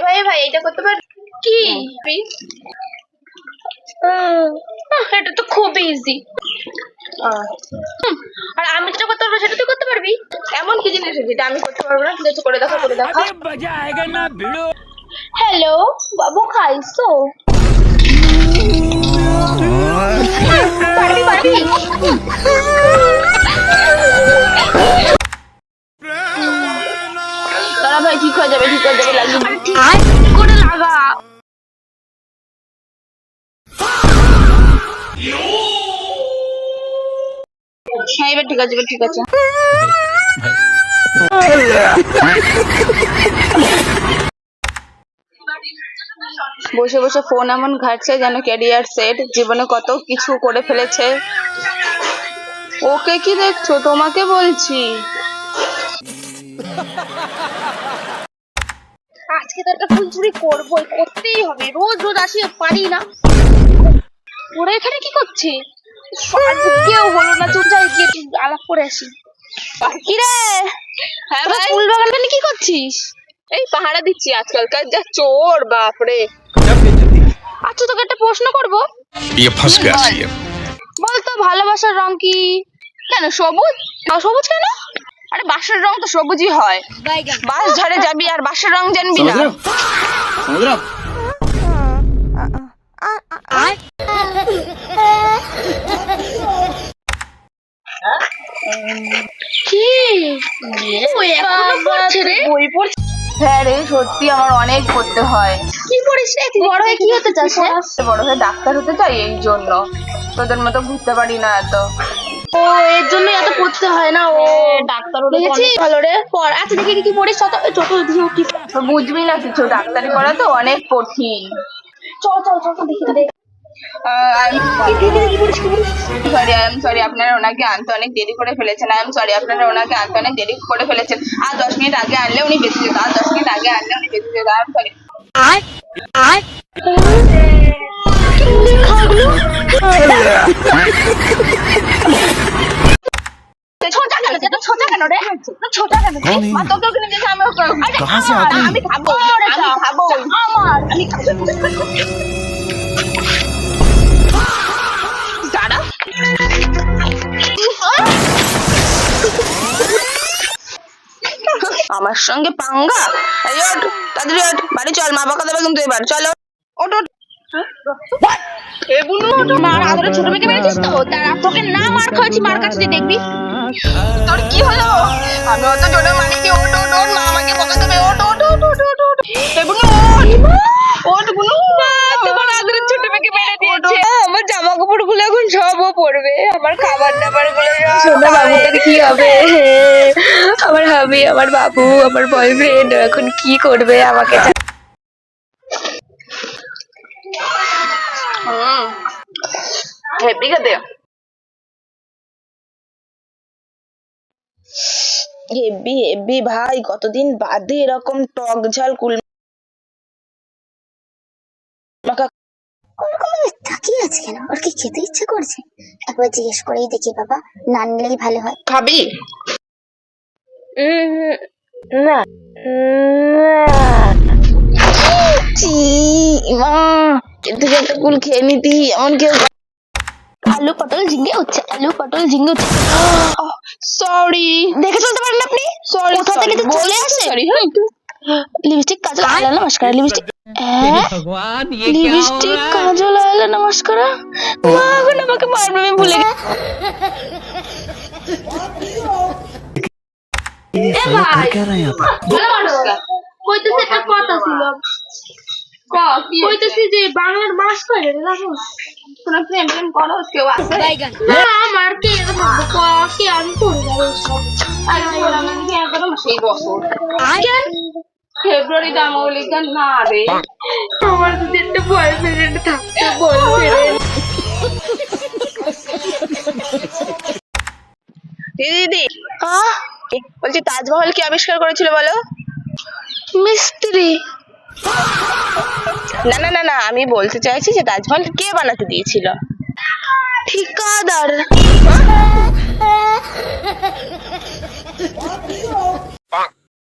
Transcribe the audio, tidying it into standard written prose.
ভাই এটা করতে পার কি? এটা তো খুব ইজি। আর আমি যেটা করতে পারবো সেটা তুই করতে পারবি? এমন কি জিনিস যেটা আমি করতে পারবো না? ঠিক আছে, করে দেখা। হ্যালো বাবু, খাইছো? পারবি তারা ভাই, ঠিক হয়ে যাবে লাগবে। ঠিক করে লাগা। হ্যাঁ, এবার ঠিক আছে। বসে বসে ফোন এমন ঘাটছে যেন ক্যারিয়ার সেট, জীবনে কত কিছু করে ফেলেছে। ওকে কি দেখছো? তোমাকে বলছি। আজকে তো একটা ফুল চুরি করতেই হবে। রোজ আসি, পারি না। ওরা এখানে কি করছে? কেউ হলো না, চুপ যাই গিয়ে আলাপ করে আসি। কি রে? হ্যাঁ ভাই, ফুল বাগানে কি করছিস? এই পাহারা দিচ্ছি। আজকালকার যা চোর, বাপরে। আচ্ছা, তোকে একটা প্রশ্ন করবো। বলতো ভালোবাসার রং কি? কেন সবুজ? সবুজ কেন? আরে বাঁশের রং তো সবুজই হয়। বাঁশ ঝাড়ে যাবি আর বাঁশের রং জানবি না? কি এখনো পড়ছে রে? বই পড়ছে? হ্যাঁ রে, সত্যি আমার অনেক পড়তে হয়। কি পড়িস রে? বড় হয়ে কি হতে চাস? বড় হয়ে ডাক্তার হতে চাই, এই জন্য। তোদের মতো ঘুরতে পারি না এত। ও, এর জন্য এত পড়তে হয় না? ও ডাক্তার হলে ভালো রে। পড়। আচ্ছা দেখি কি পড়িস। বুঝবি না কিছু, ডাক্তারি পড়া তো অনেক কঠিন। চল দেখি। সরি, আপনারা ওনাকে আনতে অনেক দেরি করে ফেলেছেন। আর 10 মিনিট আগে আনলে উনি বেঁচে যেত। সরি। ছোটা কেন রে? আমি খাবো। দাঁড়া। আমার সঙ্গে পাঙ্গা? তাড়াতাড়ি ওঠ, বাড়ি চল। মা বকা দেবে কিন্তু এবার। চলো ওঠ। মার আদরে ছোট মেয়েকে মেরেছিস তো? তারা তোকে না মার খাওয়াচ্ছি, মার কাছে দেখবি তোর কি হলো। আমি অত জোরে মারিনি। ওঠ, মা আমাকে বকা দেবে। ওঠ। তোমার আদরের ছোট মেয়েকে মেরে দিয়েছে। আমার জামা কাপড় গুলো এখন সবও পড়বে, আমার খাবার দাবার গুলো। সোনা বাবুটার কি হবে? আমার হাবি, আমার বাবু, আমার বয়ফ্রেন্ড এখন কি করবে আমাকে? হেব্বি খেতে, হেব্বি ভাই। কতদিন বাদে এরকম টক ঝাল কুল তাকিয়ে আছে কেন? ওর কি খেতে ইচ্ছে করছে? একবার জিজ্ঞেস করেই দেখি বাবা, না নিলেই ভালো হয়। খাবি? না। একটা কুল খেয়ে নিতি। এমন কেউ আলু পটল ঝিঙ্গে হচ্ছে। সরি, দেখে চলতে পারেন আপনি? সরি, কোথা থেকে চলে আসে? লিপস্টিক, কাজল, আইলাইনার, মাস্কারা। লিপস্টিক, কাজল, আইলাইনার, মাস্কারা। মা এখন আমাকে মারবে, আমি ভুলে গেছি। একটা কথা ছিল। কইতেছি যে বাংলার মাস করে তোরা প্রেম করো, কেউ আছে? আমার কে থাকবো? কে আমি করবো সেই বছর ফেব্রুয়ারিতে আমি না রে। আমার যদি একটা বয়ফ্রেন্ড থাকতে বলবে। দিদি বলছি, তাজমহল কি আবিষ্কার করেছিল বলো? মিস্ত্রি। না, আমি বলতে চাইছি যে তাজমহল কে বানাতে দিয়েছিল? ঠিকাদার।